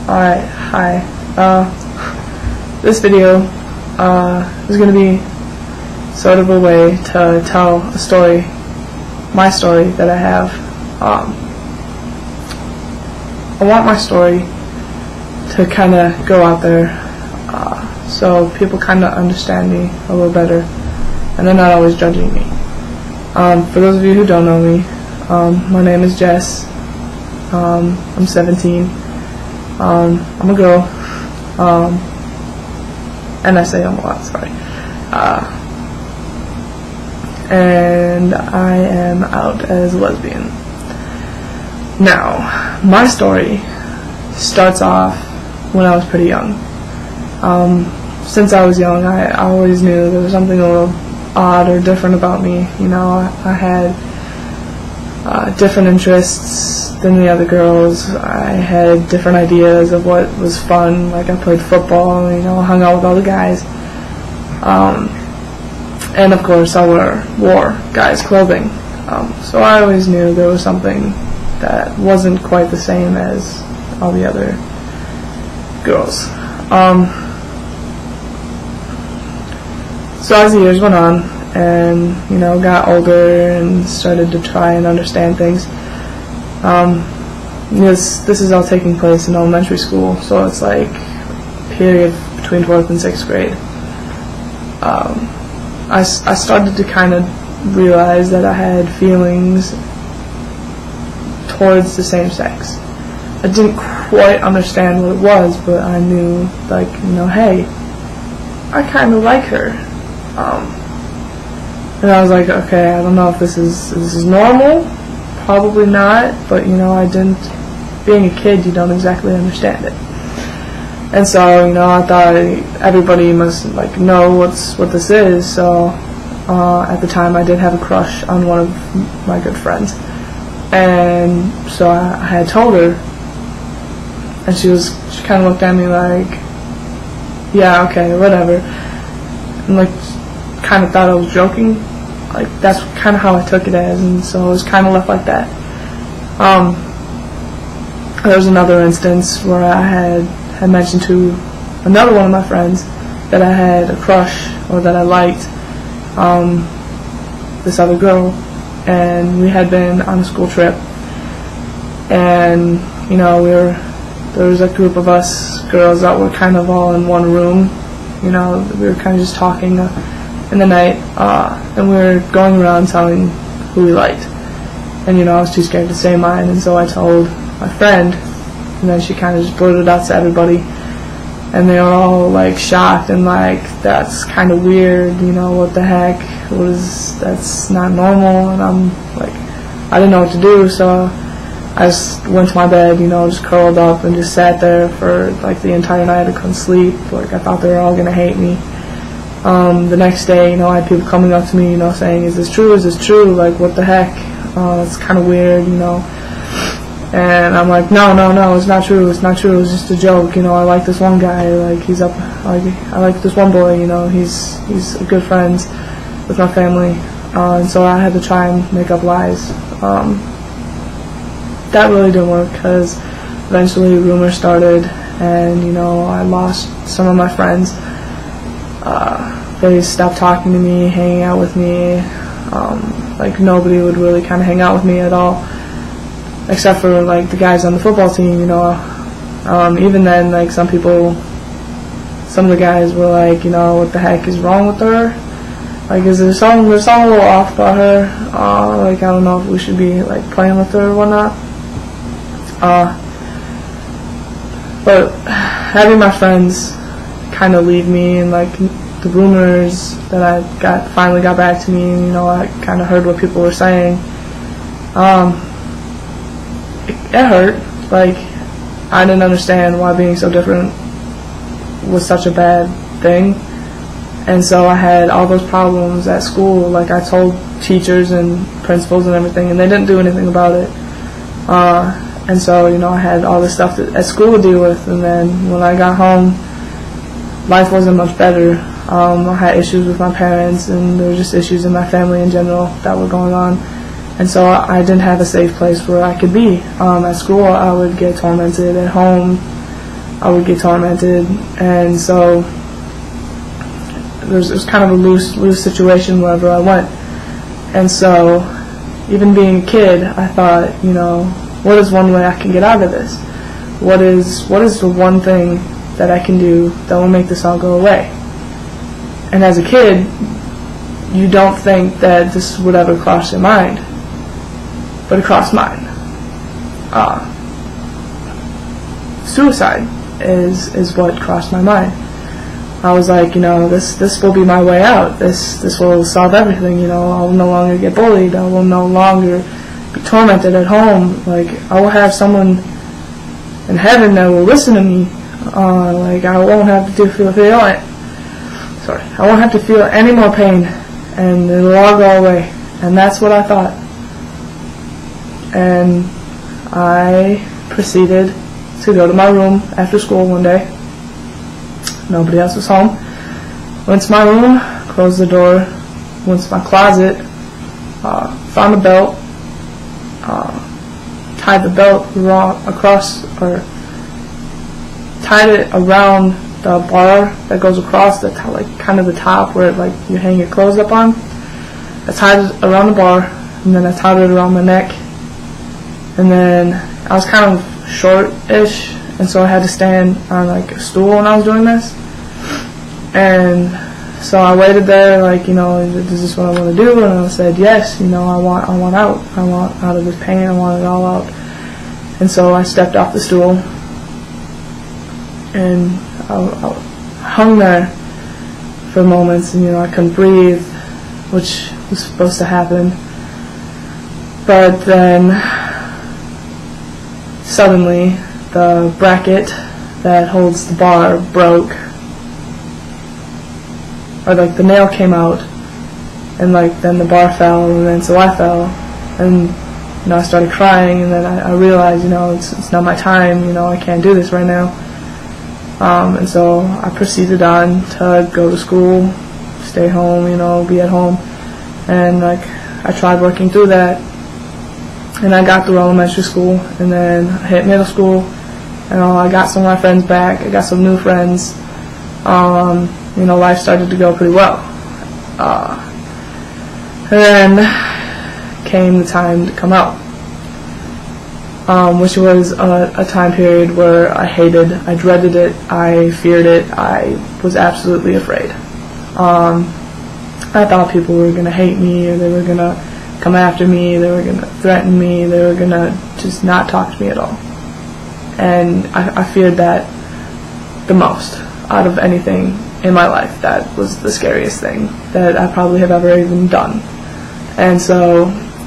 Alright, hi. This video is going to be sort of a way to tell a story, my story that I have. I want my story to kind of go out there so people kind of understand me a little better and they're not always judging me. For those of you who don't know me, my name is Jess. I'm 17. I'm a girl, and I say I'm a lot, sorry. And I am out as a lesbian. Now, my story starts off when I was pretty young. Since I was young, I always knew there was something a little odd or different about me. You know, I had different interests than the other girls. I had different ideas of what was fun. Like I played football, hung out with all the guys. And of course I wore guys' clothing. So I always knew there was something that wasn't quite the same as all the other girls. So as the years went on, and got older and started to try and understand things. This is all taking place in elementary school, so it's like period between 4th and 6th grade. I started to kind of realize that I had feelings towards the same sex. I didn't quite understand what it was, but I knew, hey, I kind of like her. And I was like, okay, I don't know if this is normal, probably not, but I didn't, being a kid, you don't exactly understand it. And so, I thought everybody must know what this is, so at the time I did have a crush on one of my good friends. And so I had told her, and she kind of looked at me like, yeah, okay, whatever, and kind of thought I was joking. That's kind of how I took it as, and so it was kind of left like that. There was another instance where I had mentioned to another one of my friends that I had a crush, or that I liked this other girl, and we had been on a school trip, and there was a group of us girls that were kind of all in one room. We were kind of just talking in the night, and we were going around telling who we liked, and I was too scared to say mine, and so I told my friend, and then she kind of just blurted out to everybody, and they were all shocked and that's kind of weird, what the heck, that's not normal. And I'm I didn't know what to do, so I just went to my bed, just curled up and just sat there for the entire night. I couldn't sleep. I thought they were all gonna hate me. The next day, I had people coming up to me, saying, is this true? Is this true? What the heck? It's kind of weird, And I'm like, no, it's not true. It's not true. It was just a joke. I like this one guy. He's up. I like this one boy. He's a good friend with my family. And so I had to try and make up lies. That really didn't work, because eventually rumors started, and I lost some of my friends. They stopped talking to me, hanging out with me. Nobody would really kind of hang out with me at all, except for the guys on the football team. Even then, some of the guys were what the heck is wrong with her? Is there's something a little off about her? I don't know if we should be playing with her or whatnot. But having my friends kind of leave me, and the rumors that I finally got back to me, and I kind of heard what people were saying. It hurt. I didn't understand why being so different was such a bad thing, and so I had all those problems at school. I told teachers and principals and everything, and they didn't do anything about it. And so I had all this stuff at school to deal with, and then when I got home, life wasn't much better. I had issues with my parents, and there were just issues in my family in general that were going on. And so I didn't have a safe place where I could be. At school, I would get tormented. At home, I would get tormented, and so it was kind of a lose situation wherever I went. And so, even being a kid, I thought, what is one way I can get out of this? What is the one thing that I can do that will make this all go away? And as a kid, you don't think that this would ever cross your mind, but it crossed mine. Suicide is what crossed my mind. I was like, this will be my way out. This will solve everything. I will no longer get bullied. I will no longer be tormented at home. Like, I will have someone in heaven that will listen to me. Like, I won't have to feel it. I won't have to feel any more pain, and it'll all go away. And that's what I thought. And I proceeded to go to my room after school one day. Nobody else was home. Went to my room, closed the door, went to my closet, found a belt, tied the belt tied it around the bar that goes across the kind of the top where you hang your clothes up on. I tied it around the bar, and then I tied it around my neck, and then I was kind of short-ish, and so I had to stand on a stool when I was doing this. And so I waited there, is this what I want to do? And I said, yes, I want out. I want out of this pain. I want it all out. And so I stepped off the stool, and I hung there for moments, and I couldn't breathe, which was supposed to happen. But then suddenly the bracket that holds the bar broke, or the nail came out, and then the bar fell, and then so I fell, and I started crying, and then I realized it's not my time, I can't do this right now. And so I proceeded on to go to school, stay home, be at home, and I tried working through that, and I got through elementary school, and then I hit middle school, and I got some of my friends back. I got some new friends. Life started to go pretty well. And then came the time to come out, which was a time period where I hated, I dreaded it, I feared it, I was absolutely afraid. I thought people were going to hate me, or they were going to come after me, they were going to threaten me, they were going to just not talk to me at all. And I feared that the most out of anything in my life. That was the scariest thing that I probably have ever even done. And so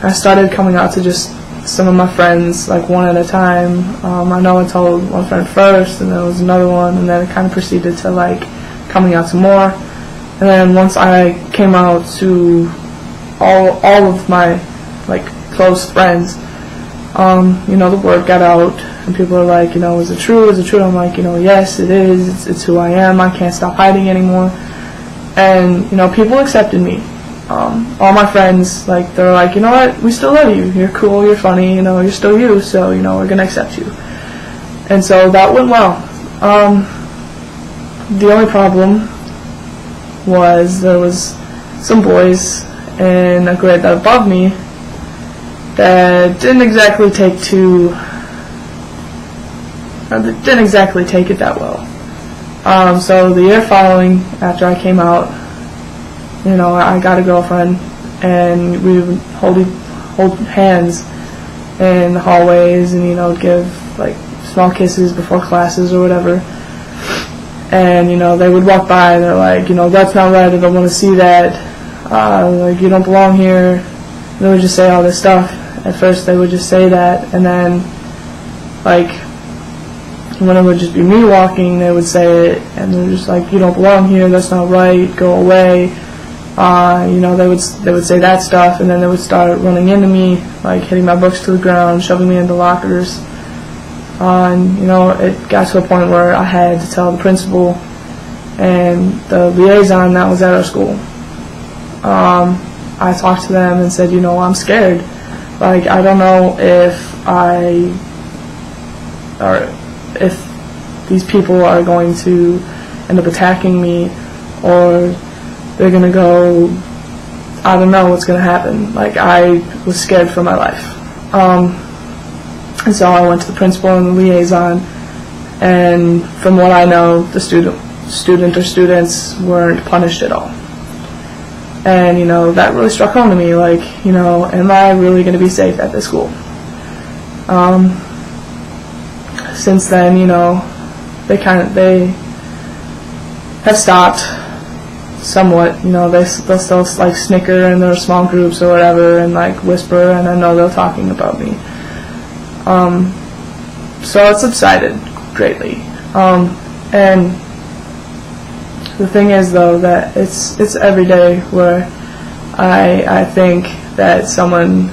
I started coming out to just some of my friends, one at a time. I know I told one friend first, and there was another one, and then it kind of proceeded to coming out to more. And then once I came out to all of my close friends, the word got out, and people are like, is it true? Is it true? I'm like, yes, it is. It's who I am. I can't stop hiding anymore. And people accepted me. All my friends, they're like, you know what? We still love you. You're cool. You're funny. You're still you. So we're gonna accept you. And so that went well. The only problem was there was some boys in a grade that above me that didn't exactly take it that well. So the year following, after I came out, I got a girlfriend, and we would hold hands in the hallways, and give small kisses before classes or whatever. And they would walk by, and they're like, that's not right. I don't want to see that. You don't belong here. And they would just say all this stuff. At first, they would just say that, and then when it would just be me walking, they would say it, and they're just like, you don't belong here. That's not right. Go away. They would say that stuff, and then they would start running into me, hitting my books to the ground, shoving me into lockers. And it got to a point where I had to tell the principal and the liaison that was at our school. I talked to them and said, I'm scared. Like, I don't know if these people are going to end up attacking me, or they're going to go, I don't know what's going to happen. Like, I was scared for my life. And so I went to the principal and the liaison, and from what I know, the student or students weren't punished at all. And, that really struck home to me, like, am I really going to be safe at this school? Since then, they have stopped somewhat. They'll still, like, snicker in their small groups or whatever and, like, whisper, and I know they're talking about me. So it subsided greatly. And the thing is, though, that it's every day where I think that someone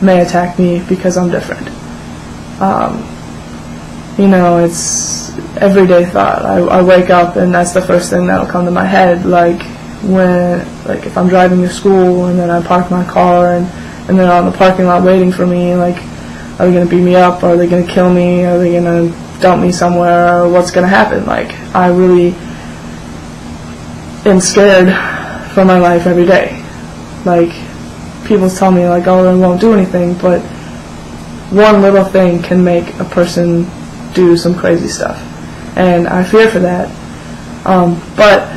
may attack me because I'm different. It's everyday thought. I wake up and that's the first thing that'll come to my head. Like if I'm driving to school and then I park my car and they're out in the parking lot waiting for me, like, are they going to beat me up? Are they going to kill me? Are they going to dump me somewhere? Or what's going to happen? Like, I really am scared for my life every day. Like, people tell me, like, oh, they won't do anything, but one little thing can make a person do some crazy stuff. And I fear for that. But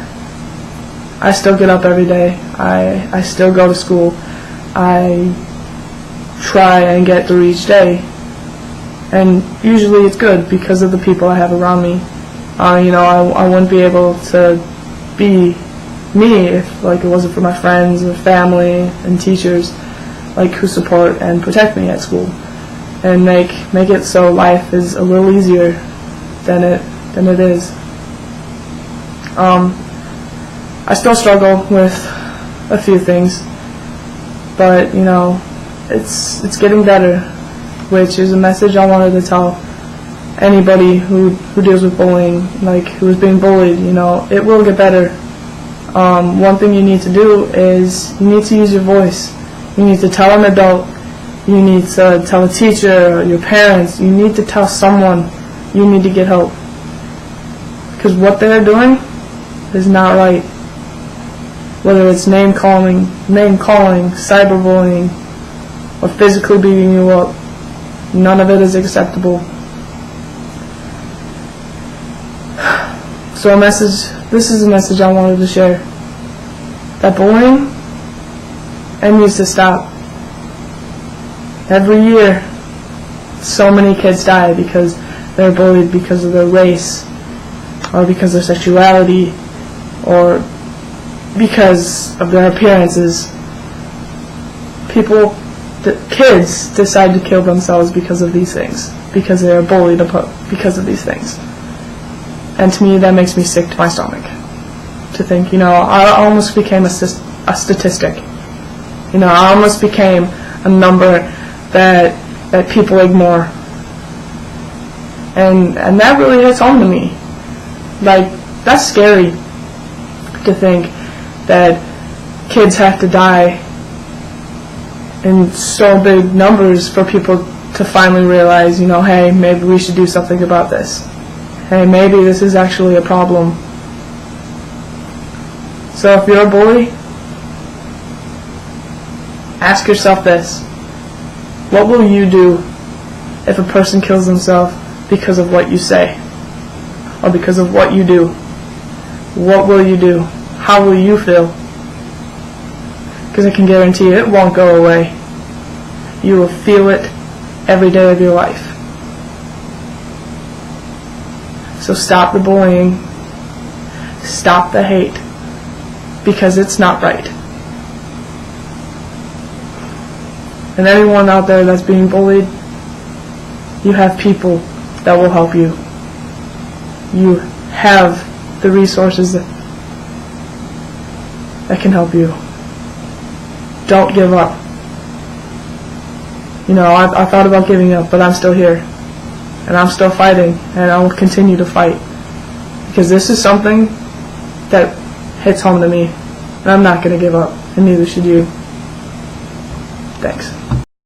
I still get up every day. I still go to school. I try and get through each day. And usually it's good because of the people I have around me. I wouldn't be able to be me if, like, it wasn't for my friends or family and teachers, like, who support and protect me at school and make it so life is a little easier than it is. I still struggle with a few things, but it's getting better, which is a message I wanted to tell anybody who deals with bullying, like, who is being bullied. It will get better. One thing you need to do is you need to use your voice. You need to tell an adult. You need to tell a teacher or your parents. You need to tell someone you need to get help. Because what they're doing is not right. Whether it's name calling, cyberbullying, or physically beating you up, none of it is acceptable. So this is a message I wanted to share. That bullying, it needs to stop. Every year, so many kids die because they're bullied because of their race, or because of their sexuality, or because of their appearances. Kids decide to kill themselves because of these things, because they are bullied because of these things. And to me, that makes me sick to my stomach. To think, I almost became a statistic. I almost became a number that people ignore. And that really hits home to me. Like, that's scary to think that kids have to die in so big numbers for people to finally realize, hey, maybe we should do something about this. Hey, maybe this is actually a problem. So if you're a bully, ask yourself this. What will you do if a person kills themselves because of what you say? Or because of what you do? What will you do? How will you feel? Because I can guarantee you it won't go away. You will feel it every day of your life. So stop the bullying. Stop the hate. Because it's not right. And anyone out there that's being bullied, you have people that will help you. You have the resources that can help you. Don't give up. I thought about giving up, but I'm still here. And I'm still fighting, and I will continue to fight. Because this is something that hits home to me. And I'm not going to give up, and neither should you. Thanks.